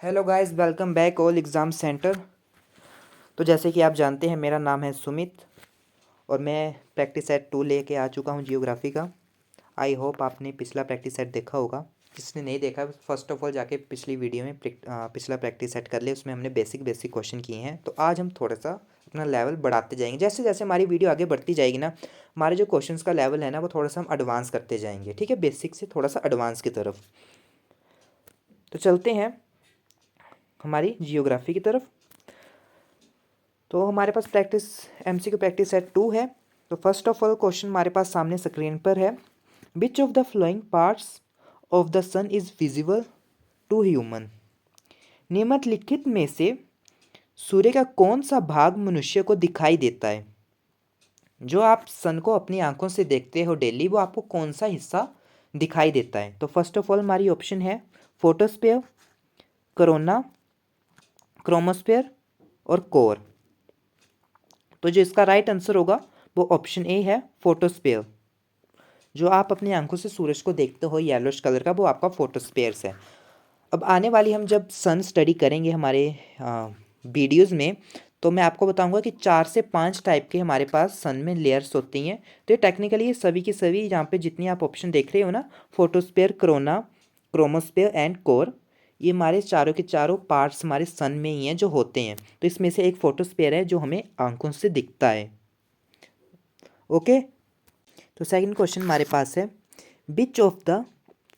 Hello guys, welcome back all exam centre. तो जैसे कि आप जानते हैं, मेरा नाम है सुमित और मैं प्रैक्टिस सेट 2 लेके आ चुका हूँ जियोग्राफी का। आई होप आपने पिछला प्रैक्टिस सेट देखा होगा। जिसने नहीं देखा, फर्स्ट ऑफ ऑल जाके पिछली वीडियो में पिछला प्रैक्टिस सेट कर ले। उसमें हमने बेसिक बेसिक क्वेश्चन किए हैं। तो आज हम थोड़ा सा अपना लेवल बढ़ाते जाएंगे। जैसे जैसे हमारी वीडियो आगे बढ़ती जाएगी ना, हमारे जो क्वेश्चंस का लेवल है ना, वो थोड़ा सा हम एडवांस करते जाएंगे। ठीक है, बेसिक से थोड़ा सा एडवांस की तरफ। तो चलते हैं हमारी जियोग्राफी की तरफ। तो हमारे पास प्रैक्टिस एमसीक्यू प्रैक्टिस सेट 2 है। तो फर्स्ट ऑफ ऑल क्वेश्चन हमारे पास सामने स्क्रीन पर है। Which of the following parts of the sun is visible to human. निम्नलिखित में से सूर्य का कौन सा भाग मनुष्य को दिखाई देता है। जो आप सन को अपनी आंखों से देखते हो डेली, वो आपको कौन सा हिस्सा दिखाई देता है। तो फर्स्ट ऑफ ऑल हमारी ऑप्शन है फोटोस्फीयर, कोरोना, क्रोमोस्फीयर और कोर। तो जो इसका राइट आंसर होगा वो ऑप्शन ए है, फोटोस्फीयर। जो आप अपनी आंखों से सूरज को देखते हो येलोश कलर का, वो आपका फोटोस्फीयर्स है। अब आने वाली हम जब सन स्टडी करेंगे हमारे वीडियोज़ में, तो मैं आपको बताऊंगा कि 4 से 5 टाइप के हमारे पास सन में लेयर्स होती हैं। तो ये टेक्निकली ये सभी की सभी यहाँ पे जितनी आप ऑप्शन देख रहे हो ना, photosphere, corona, chromosphere and core, ये हमारे चारों के चारों पार्ट्स हमारे सन में ही हैं जो होते हैं। तो इसमें से एक फोटोस्फीयर है जो हमें आंखों से दिखता है। ओके। तो सेकंड क्वेश्चन हमारे पास है, which of the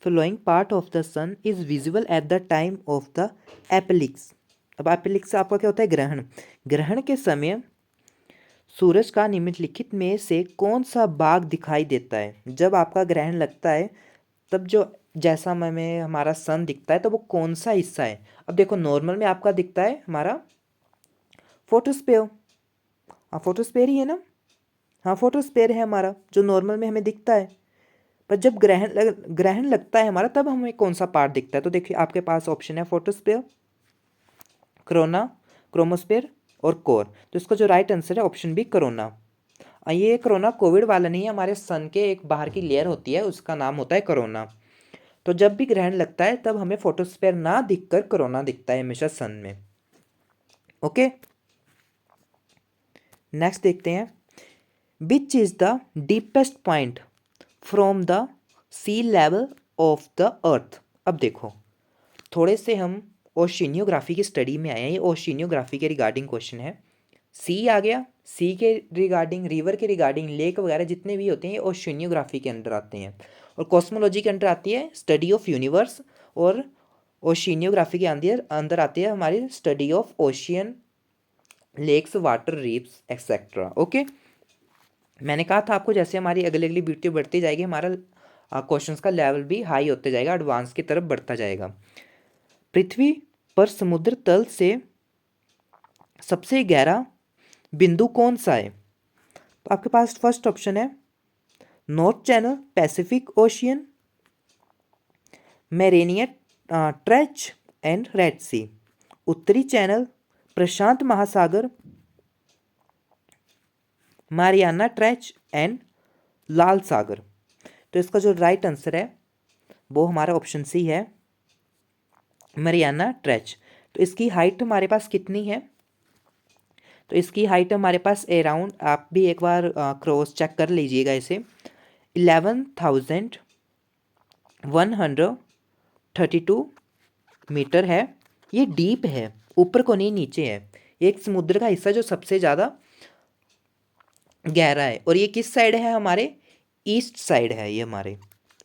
flowing part of the sun is visible at the time of the eclipse. अब एपिलिक्स आपका क्या होता है, ग्रहण। ग्रहण के समय सूरज का निम्नलिखित में से कौन सा भाग दिखाई देता है। जब आपका ग्रहण लगता है तब जो जैसा हमें हमारा सन दिखता है, तो वो कौन सा हिस्सा है। अब देखो, नॉर्मल में आपका दिखता है हमारा फोटोस्फीयर। हाँ, फोटोस्फीयर ही है ना। हाँ, फोटोस्फीयर है हमारा जो नॉर्मल में हमें दिखता है। पर जब ग्रहण लगता है हमारा, तब हमें कौन सा पार्ट दिखता है। तो देखिए, आपके पास ऑप्शन है फोटोस्फीयर, कोरोना, क्रोमोस्फीयर और कोर। तो इसका जो राइट आंसर है ऑप्शन बी, कोरोना। ये कोरोना कोविड वाला नहीं है, हमारे सन के एक बाहर की लेयर होती है, उसका नाम होता है कोरोना। तो जब भी ग्रहण लगता है तब हमें फोटोस्फीयर ना दिखकर कोरोना दिखता है हमेशा सन में। ओके, नेक्स्ट देखते हैं, which is the deepest point from the sea level of the earth. अब देखो, थोड़े से हम ओशिनियोग्राफी की स्टडी में आए हैं। ये ओशिनियोग्राफी के रिगार्डिंग क्वेश्चन है। सी आ गया, सी के रिगार्डिंग, रिवर के रिगार्डिंग, लेक वगैरह जितने भी होते हैं ये ओशिनियोग्राफी के अंडर आते हैं। और कॉस्मोलॉजी के अंडर आती है स्टडी ऑफ यूनिवर्स। और ओशिनियोग्राफी के अंदर अंदर आती है हमारी study of ocean, lakes, water, reefs etcetera. Okay, मैंने कहा था आपको, जैसे हमारी अगली अगली वीडियो बढ़ती जाएगी, हमारा क्वेश्चंस का लेवल भी हाई होते जाएगा, एडवांस की तरफ बढ़ता जाएगा। पृथ्वी पर समुद्र तल से सबसे गहरा बिंदु कौन सा है। तो आपके पास फर्स्ट ऑप्शन है North Channel, Pacific Ocean, Mariana Trench and Red Sea. उत्तरी चैनल, प्रशांत महासागर, मारियाना ट्रेच एंड लाल सागर। तो इसका जो राइट आंसर है वो हमारा ऑप्शन सी है, मरियाना ट्रेच। तो इसकी हाइट हमारे पास कितनी है। तो इसकी हाइट हमारे पास अराउंड, आप भी एक बार क्रॉस चेक कर लीजिएगा इसे, 11,132 मीटर है। ये डीप है, ऊपर को नहीं, नीचे है। एक समुद्र का हिस्सा जो सबसे ज़्यादा गहरा है। और ये किस साइड है, हमारे ईस्ट साइड है ये हमारे।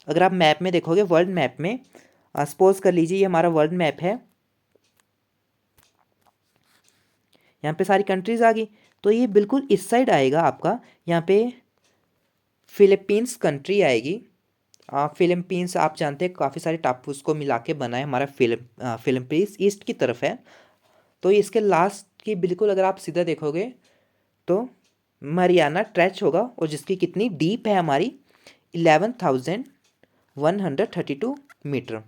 अगर आप मैप में देखोगे, वर्ल्ड मैप में, सपोज कर लीजिए ये हमारा वर्ल्ड मैप है, यहाँ पे सारी कंट्रीज आ गई, तो ये बिल्कुल इस साइड आएगा आपका। यहाँ पे फिलीपींस कंट्री आएगी। फिलीपींस आप जानते हैं काफ़ी सारे टापू उसको मिला के बना है हमारा फिलीपींस, ईस्ट की तरफ है। तो इसके लास्ट की बिल्कुल अगर आप सीधा देखोगे तो मरियाना ट्रेच होगा, और जिसकी कितनी डीप है हमारी, 11,132 मीटर।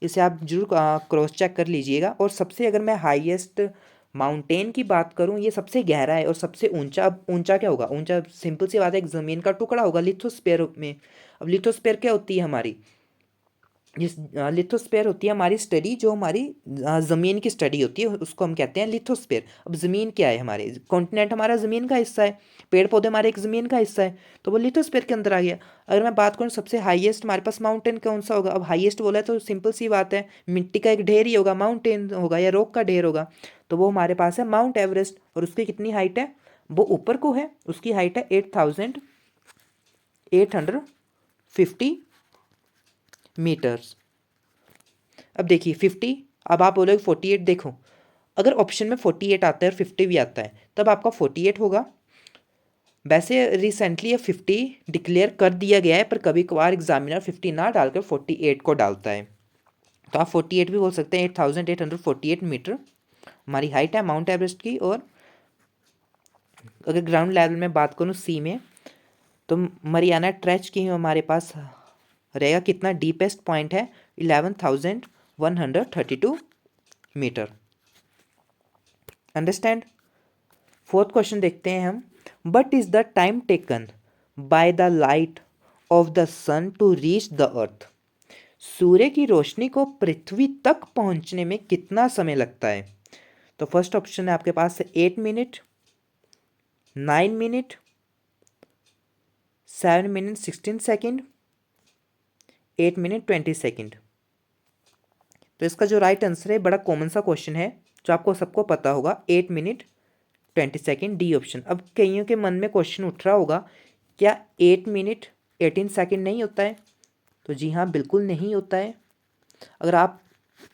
इसे आप जरूर क्रॉस चेक कर लीजिएगा। और सबसे, अगर मैं हाईएस्ट माउंटेन की बात करूं, ये सबसे गहरा है और सबसे ऊंचा। अब ऊंचा क्या होगा, ऊंचा सिंपल सी बात है, एक ज़मीन का टुकड़ा होगा लिथोस्फीयर में। अब लिथोस्फीयर क्या होती है हमारी, जिस लिथोस्फीयर होती है हमारी स्टडी, जो हमारी ज़मीन की स्टडी होती है उसको हम कहते हैं लिथोस्फीयर। अब ज़मीन क्या है, हमारे कॉन्टिनेंट हमारा ज़मीन का हिस्सा है, पेड़ पौधे हमारे एक ज़मीन का हिस्सा है, तो वो लिथोस्फीयर के अंदर आ गया। अगर मैं बात करूँ सबसे हाईएस्ट हमारे पास माउंटेन कौन सा होगा, अब हाईएस्ट बोला है तो सिंपल सी बात है, मिट्टी का एक ढेर ही होगा, माउंटेन होगा या रॉक का ढेर होगा, तो वो हमारे पास है माउंट एवरेस्ट। और उसकी कितनी हाइट है, वो ऊपर को है, उसकी हाइट है 8,850 मीटर्स। अब देखिए 50, अब आप बोलोगे 48, देखो अगर ऑप्शन में 48 आता है और 50 भी आता है तब आपका 48 होगा। वैसे रिसेंटली ये 50 डिक्लेयर कर दिया गया है, पर कभी कभार एग्जामिनर 50 ना डालकर 48 को डालता है, तो आप 48 भी बोल सकते हैं। 8,848 मीटर हमारी हाइट है माउंट एवरेस्ट की। और अगर ग्राउंड लेवल में बात करूँ सी में, तो मरियाना ट्रेंच की हमारे पास रहेगा, कितना डीपेस्ट पॉइंट है 11,132 मीटर। अंडरस्टैंड। फोर्थ क्वेश्चन देखते हैं हम। But is the time taken by the light of the sun to reach the earth. सूर्य की रोशनी को पृथ्वी तक पहुंचने में कितना समय लगता है। तो फर्स्ट ऑप्शन है आपके पास 8 minute, 9 minute, 7 minute 16 second, 8 minute 20 second. तो इसका जो राइट आंसर है बड़ा कॉमन सा क्वेश्चन है जो आपको सबको पता होगा, 8 मिनट 20 सेकेंड, डी ऑप्शन। अब कईयों के मन में क्वेश्चन उठ रहा होगा, क्या 8 मिनट 18 सेकेंड नहीं होता है। तो जी हाँ, बिल्कुल नहीं होता है। अगर आप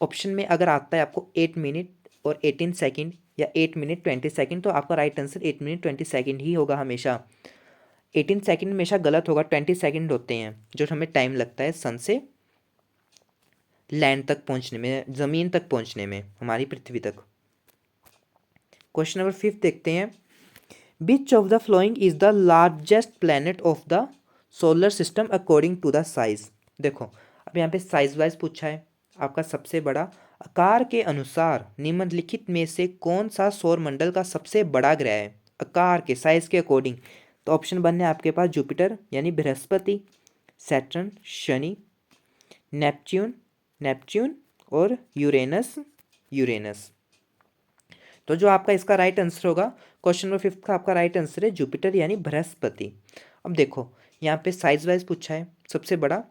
ऑप्शन में अगर आता है आपको 8 मिनट और 18 सेकेंड या 8 मिनट 20 सेकेंड, तो आपका राइट आंसर 8 मिनट 20 सेकेंड ही होगा हमेशा। 18 सेकेंड हमेशा गलत होगा, 20 सेकेंड होते हैं जो हमें टाइम लगता है सन से लैंड तक पहुंचने में, ज़मीन तक पहुंचने में, हमारी पृथ्वी तक। क्वेश्चन नंबर 5 देखते हैं। Which of the following is the largest planet of the solar system according to the size. देखो अब यहाँ पे साइज वाइज पूछा है, आपका सबसे बड़ा आकार के अनुसार निम्नलिखित में से कौन सा सौर मंडल का सबसे बड़ा ग्रह है, आकार के साइज के अकॉर्डिंग। तो ऑप्शन 1 है आपके पास जुपिटर यानी Brihaspati, Saturn Shani, Neptune Neptune और यूरेनस यूरेनस। तो जो आपका इसका राइट आंसर होगा, क्वेश्चन नंबर 5 का आपका राइट आंसर है जुपिटर यानी बृहस्पति। अब देखो यहाँ पे साइज वाइज पूछा है, सबसे बड़ा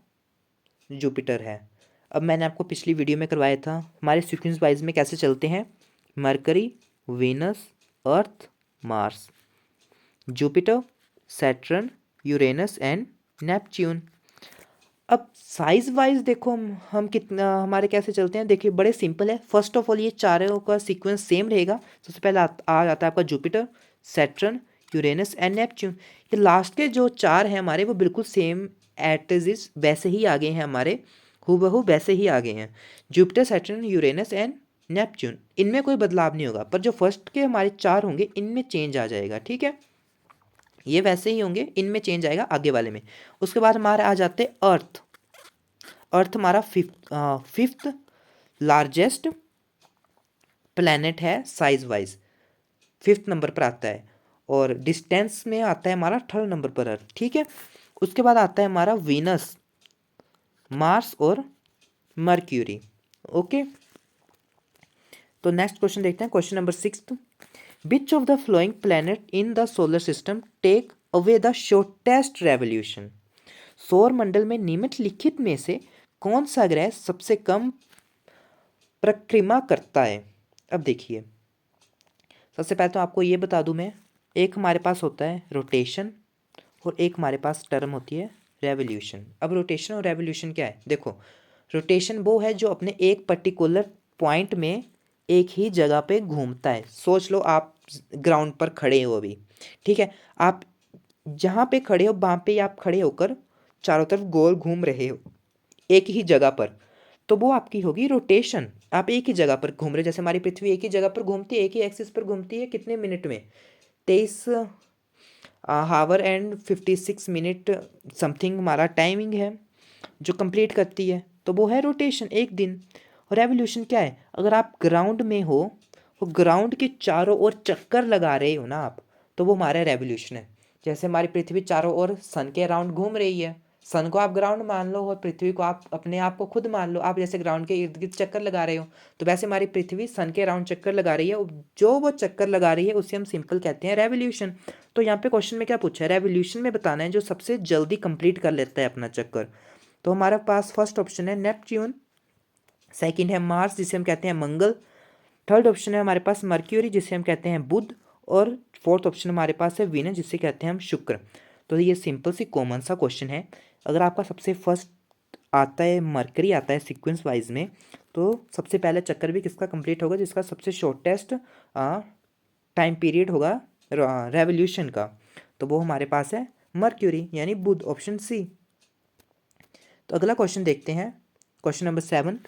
जुपिटर है। अब मैंने आपको पिछली वीडियो में करवाया था हमारे सीक्वेंस वाइज में कैसे चलते हैं, mercury, Venus, earth, Mars, Jupiter, Saturn, Uranus and Neptune. अब साइज वाइज देखो हम कितना हमारे कैसे चलते हैं, देखिए बड़े सिंपल है। फर्स्ट ऑफ ऑल ये चारों का सीक्वेंस सेम रहेगा। सबसे पहले आ जाता है आपका Jupiter, Saturn, Uranus and Neptune. ये लास्ट के जो चार हैं हमारे वो बिल्कुल सेम एट इज वैसे ही आगे हैं हमारे, हूबहू वैसे ही आगे हैं। Jupiter, Saturn, Uranus and Neptune, इनमें कोई बदलाव नहीं होगा, पर जो फर्स्ट के हमारे चार होंगे इनमें चेंज आ जाएगा, ठीक है। ये वैसे ही होंगे, इनमें चेंज आएगा आगे वाले में। उसके बाद हमारे आ जाते अर्थ। अर्थ हमारा फिफ्थ लार्जेस्ट प्लैनेट है साइज वाइज, 5th नंबर पर आता है। और डिस्टेंस में आता है हमारा 3rd नंबर पर अर्थ, ठीक है। उसके बाद आता है हमारा वीनस, मार्स और मर्क्यूरी, ओके। तो नेक्स्ट क्वेश्चन देखते हैं, question number 6। Which of the following planet in the solar system take away the shortest revolution. सौर मंडल में निम्नलिखित में से कौन सा ग्रह सबसे कम परिक्रमा करता है। अब देखिए सबसे पहले तो आपको ये बता दूं मैं, एक हमारे पास होता है रोटेशन और एक हमारे पास टर्म होती है रेवोल्यूशन। अब रोटेशन और रेवोल्यूशन क्या है, देखो रोटेशन वो है जो अपने एक पर्टिकुलर पॉइंट में एक ही जगह पे घूमता है। सोच लो आप ग्राउंड पर खड़े हो अभी, ठीक है, आप जहाँ पे खड़े हो वहाँ पे आप खड़े होकर चारों तरफ गोल घूम रहे हो एक ही जगह पर, तो वो आपकी होगी रोटेशन। आप एक ही जगह पर घूम रहे, जैसे हमारी पृथ्वी एक ही जगह पर घूमती है, एक ही एक्सिस पर घूमती है, कितने मिनट में, 23 हावर एंड 56 मिनट समथिंग हमारा टाइमिंग है जो कंप्लीट करती है, तो वो है रोटेशन एक दिन। और रेवोल्यूशन क्या है, अगर आप ग्राउंड में हो, वो ग्राउंड के चारों ओर चक्कर लगा रहे हो ना आप, तो वो हमारा रेवोल्यूशन है। जैसे हमारी पृथ्वी चारों ओर सन के अराउंड घूम रही है, सन को आप ग्राउंड मान लो और पृथ्वी को आप अपने आप को खुद मान लो। आप जैसे ग्राउंड के इर्द गिर्द चक्कर लगा रहे हो, तो वैसे हमारी पृथ्वी सन के अराउंड चक्कर लगा रही है। जो वो चक्कर लगा रही है उसे हम सिंपल कहते हैं रेवोल्यूशन। तो यहाँ पे क्वेश्चन में क्या पूछा है, रेवोल्यूशन में बताना है जो सबसे जल्दी कंप्लीट कर लेता है अपना चक्कर। तो हमारे पास फर्स्ट ऑप्शन है नेपच्यून, सेकंड है मार्स जिसे हम कहते हैं मंगल, थर्ड ऑप्शन है हमारे पास मर्क्यूरी जिसे हम कहते हैं बुध, और फोर्थ ऑप्शन हमारे पास है वीनस जिसे कहते हैं हम शुक्र। तो ये सिंपल सी कॉमन सा क्वेश्चन है। अगर आपका सबसे फर्स्ट आता है मरकरी आता है सीक्वेंस वाइज में, तो सबसे पहले चक्कर भी किसका कंप्लीट होगा, जिसका सबसे शॉर्टेस्ट टाइम पीरियड होगा रेवोल्यूशन का, तो वो हमारे पास है मर्क्यूरी यानी बुध, ऑप्शन सी। तो अगला क्वेश्चन देखते हैं, question number 7,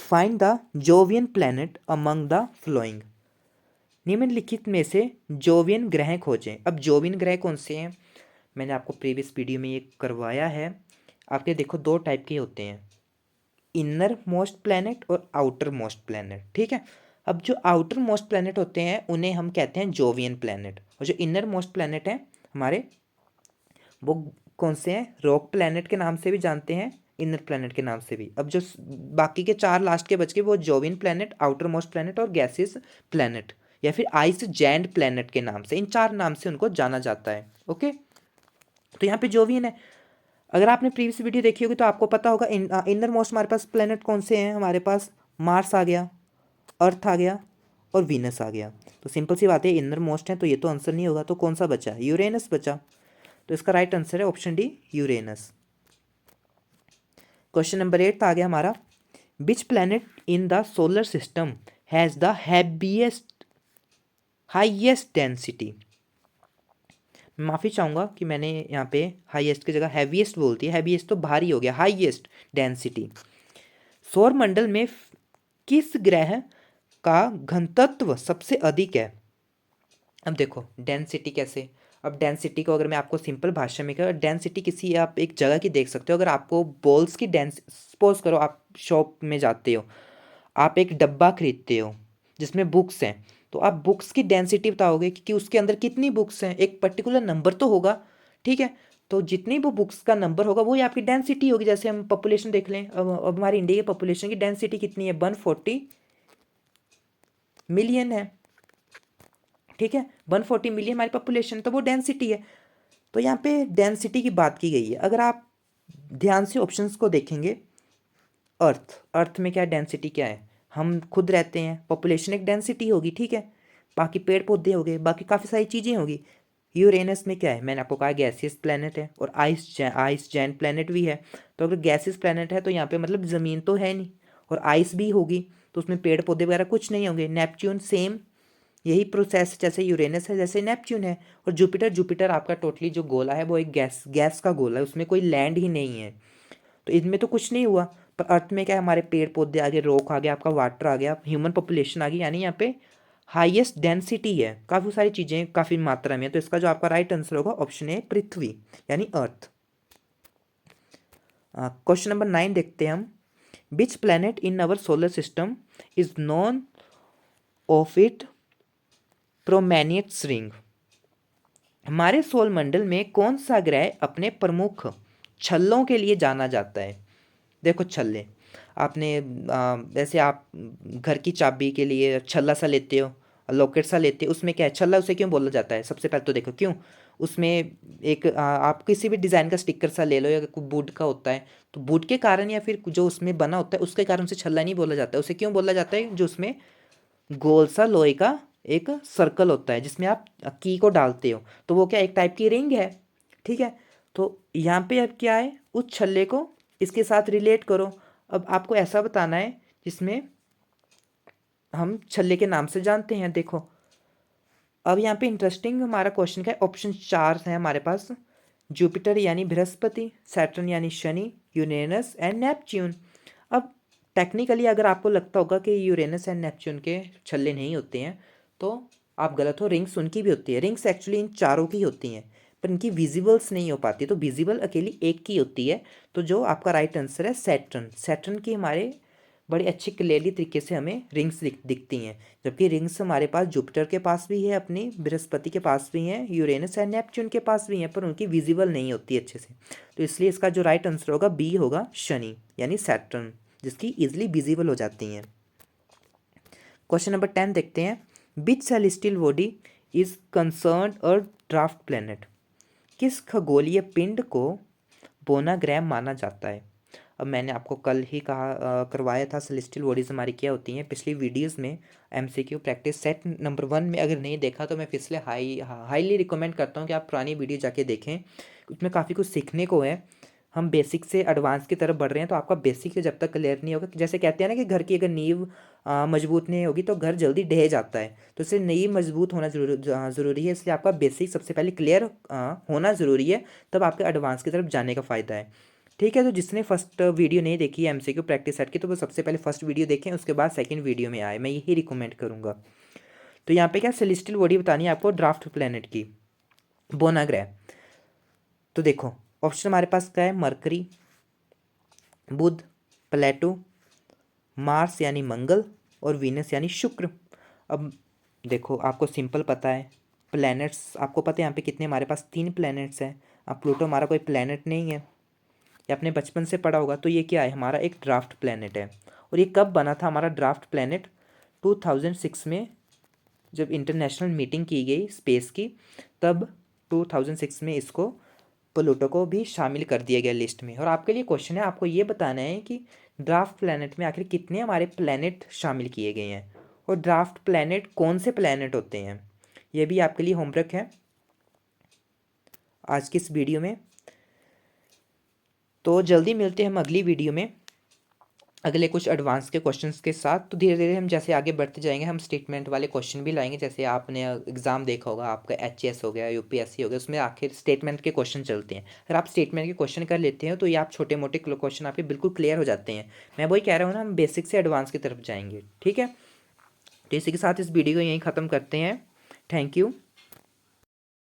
find the Jovian planet among the flowing. निम्नलिखित में से जोवियन ग्रह खोजें। अब जोवियन ग्रह कौन से हैं, मैंने आपको प्रीवियस वीडियो में ये करवाया है। आपके देखो दो टाइप के होते हैं, इनर मोस्ट प्लैनेट और आउटर मोस्ट प्लैनेट, ठीक है। अब जो आउटर मोस्ट प्लैनेट होते हैं उन्हें हम कहते हैं जोवियन प्लैनेट, और जो इनर मोस्ट प्लैनेट हैं हमारे, वो कौन से हैं, रॉक प्लैनेट के नाम से भी जानते हैं, इनर प्लैनेट के नाम से भी। अब जो बाकी के चार लास्ट के बच के, वो Jovian planet, outer most planet और गैसियस प्लैनेट, या फिर आइस जैंड प्लैनेट के नाम से, इन चार नाम से उनको जाना जाता है। ओके, तो यहाँ पे जोवियन है। अगर आपने प्रीवियस वीडियो देखी होगी तो आपको पता होगा इनर मोस्ट हमारे पास प्लैनेट कौन से हैं, हमारे पास मार्स आ गया, अर्थ आ गया और वीनस आ गया। तो सिंपल सी बात है, इनर मोस्ट है तो ये तो आंसर नहीं होगा, तो कौन सा बचा, यूरेनस बचा। तो इसका राइट आंसर है option D, Uranus. Question number 8 आ गया हमारा, विच planet in the solar system has the highest density. माफ़ी चाहूँगा कि मैंने यहाँ पे हाईएस्ट की जगह हैवीएस्ट बोलती है, हैवीएस्ट तो भारी हो गया, हाईएस्ट डेंसिटी। सौर मंडल में किस ग्रह का घनत्व सबसे अधिक है। अब देखो डेंसिटी कैसे, अब डेंसिटी को अगर मैं आपको सिंपल भाषा में कहूँ, डेंसिटी किसी आप एक जगह की देख सकते हो। अगर आपको बॉल्स की सपोज करो आप शॉप में जाते हो, आप एक डब्बा खरीदते हो जिसमें बुक्स हैं, तो आप बुक्स की डेंसिटी बताओगे कि उसके अंदर कितनी बुक्स हैं, एक पर्टिकुलर नंबर तो होगा, ठीक है। तो जितनी वो बुक्स का नंबर होगा वही आपकी डेंसिटी होगी। जैसे हम पॉपुलेशन देख लें, अब हमारी इंडिया की पॉपुलेशन की डेंसिटी कितनी है, 140 मिलियन है, ठीक है। 140 मिलियन हमारी पॉपुलेशन, तो वो डेंसिटी है। तो यहाँ पे डेंसिटी की बात की गई है। अगर आप ध्यान से ऑप्शंस को देखेंगे, अर्थ में क्या डेंसिटी क्या है, हम खुद रहते हैं, पॉपुलेशन एक डेंसिटी होगी, ठीक है। बाकी पेड़ पौधे हो गए, बाकी काफ़ी सारी चीज़ें होगी। यूरेनस में क्या है, मैंने आपको कहा गैसियस प्लैनेट है, और आइस जैंट प्लैनेट भी है। तो अगर गैसियस प्लैनेट है तो यहाँ पे मतलब ज़मीन तो है नहीं, और आइस भी होगी, तो उसमें पेड़ पौधे वगैरह कुछ नहीं होंगे। नेपच्यून सेम यही प्रोसेस जैसे यूरेनस है, जैसे नेपच्यून है। और जुपिटर आपका टोटली जो गोला है वो एक गैस का गोला है, उसमें कोई लैंड ही नहीं है, तो इनमें तो कुछ नहीं हुआ। पर अर्थ में क्या है, हमारे पेड़ पौधे आ गए, रॉक आ गया, आपका वाटर आ गया, ह्यूमन पॉपुलेशन आ गई, यानी यहाँ पे हाईएस्ट डेंसिटी है, काफ़ी सारी चीज़ें काफ़ी मात्रा में है। तो इसका जो आपका राइट आंसर होगा ऑप्शन ए, पृथ्वी यानी अर्थ। क्वेश्चन नंबर 9 देखते हैं हम, which planet in our solar system is none of it prominent ring. हमारे सौर मंडल में कौन सा ग्रह अपने प्रमुख छल्लों के लिए जाना जाता है। देखो छल्ले, आपने जैसे आप घर की चाबी के लिए छल्ला सा लेते हो, लॉकेट सा लेते हो, उसमें क्या है छल्ला, उसे क्यों बोला जाता है। सबसे पहले तो देखो क्यों, उसमें एक आप किसी भी डिज़ाइन का स्टिकर सा ले लो, या कोई वुड का होता है, तो वुड के कारण या फिर जो उसमें बना होता है उसके कारण उसे छल्ला नहीं बोला जाता है। उसे क्यों बोला जाता है, जो उसमें गोल सा लोहे का एक सर्कल होता है जिसमें आप की को डालते हो, तो वो क्या एक टाइप की रिंग है, ठीक है। तो यहाँ पे अब क्या है, उस छल्ले को इसके साथ रिलेट करो। अब आपको ऐसा बताना है जिसमें हम छल्ले के नाम से जानते हैं। देखो अब यहाँ पे इंटरेस्टिंग हमारा क्वेश्चन का है, ऑप्शन 4 है हमारे पास, जुपिटर यानी बृहस्पति, सैटर्न यानी शनि, यूरेनस एंड नेपच्यून। अब टेक्निकली अगर आपको लगता होगा कि यूरेनस एंड नेपच्यून के छल्ले नहीं होते हैं तो आप गलत हो, रिंग्स उनकी भी होती है। रिंग्स एक्चुअली इन चारों की होती हैं, पर इनकी विजिबल्स नहीं हो पाती, तो विजिबल अकेली एक की होती है। तो जो आपका राइट आंसर है सैटर्न, सैटर्न की हमारे बड़ी अच्छी क्लियरली तरीके से हमें रिंग्स दिखती हैं, जबकि रिंग्स हमारे पास जुपिटर के पास भी है, अपनी बृहस्पति के पास भी हैं, यूरेनस एंड नेपच्यून के पास भी हैं, पर उनकी विजिबल नहीं होती अच्छे से। तो इसलिए इसका जो राइट आंसर होगा बी होगा, शनि यानी सैटर्न, जिसकी ईजिली विजिबल हो जाती हैं। क्वेश्चन नंबर 10 देखते हैं, which celestial body is concern a draft planet? किस खगोलीय पिंड को बोना ग्रह माना जाता है? अब मैंने आपको कल ही करवाया था सेलेस्टियल बॉडीज हमारी क्या होती हैं पिछली वीडियोस में, एमसीक्यू प्रैक्टिस सेट नंबर 1 में। अगर नहीं देखा तो मैं फिर से हाईली रिकमेंड करता हूँ कि आप पुरानी वीडियो जाके देखें, उसमें काफ़ी कुछ सीखने को है। हम बेसिक से एडवांस की तरफ बढ़ रहे हैं, तो आपका बेसिक जब तक क्लियर नहीं होगा, जैसे कहते हैं ना कि घर की अगर नींव मजबूत नहीं होगी तो घर जल्दी ढह जाता है, तो इसलिए नींव मजबूत होना ज़रूरी है। इसलिए आपका बेसिक सबसे पहले क्लियर होना ज़रूरी है, तब आपके एडवांस की तरफ जाने का फ़ायदा है। ठीक है, तो जिसने फर्स्ट वीडियो नहीं देखी है एमसीक्यू प्रैक्टिस सेट की, तो वो सबसे पहले फर्स्ट वीडियो देखें, उसके बाद सेकंड वीडियो में आए, मैं यही रिकमेंड करूँगा। तो यहाँ पे क्या सेलेस्टियल बॉडी बतानी है आपको ड्राफ्ट प्लैनेट की, बोना ग्रह। तो देखो ऑप्शन हमारे पास क्या है, मरकरी, बुध, प्लेटो, मार्स यानी मंगल, और वीनस यानी शुक्र। अब देखो आपको सिंपल पता है, प्लैनेट्स आपको पता है यहाँ पे कितने हमारे पास 3 प्लैनेट्स हैं। अब प्लूटो हमारा कोई प्लैनेट नहीं है, ये आपने बचपन से पढ़ा होगा। तो ये क्या है, हमारा एक ड्राफ्ट प्लैनेट है। और ये कब बना था हमारा ड्राफ्ट प्लैनेट? 2006 में, जब इंटरनेशनल मीटिंग की गई स्पेस की, तब 2006 में इसको प्लूटो को भी शामिल कर दिया गया लिस्ट में। और आपके लिए क्वेश्चन है, आपको ये बताना है कि ड्राफ्ट प्लैनेट में आखिर कितने हमारे प्लैनेट शामिल किए गए हैं, और ड्राफ्ट प्लैनेट कौन से प्लैनेट होते हैं। ये भी आपके लिए होमवर्क है आज की इस वीडियो में। तो जल्दी मिलते हैं हम अगली वीडियो में अगले कुछ एडवांस के क्वेश्चंस के साथ। तो धीरे धीरे हम जैसे आगे बढ़ते जाएंगे, हम स्टेटमेंट वाले क्वेश्चन भी लाएंगे। जैसे आपने एग्जाम देखा होगा, आपका एचएस हो गया, यूपीएससी हो गया, उसमें आखिर स्टेटमेंट के क्वेश्चन चलते हैं। अगर आप स्टेटमेंट के क्वेश्चन कर लेते हैं तो ये आप छोटे मोटे क्वेश्चन आपके बिल्कुल क्लियर हो जाते हैं। मैं वही कह रहा हूँ ना, हम बेसिक से एडवांस की तरफ जाएंगे। ठीक है, तो इसी के साथ इस वीडियो को यहीं ख़त्म करते हैं। Thank you.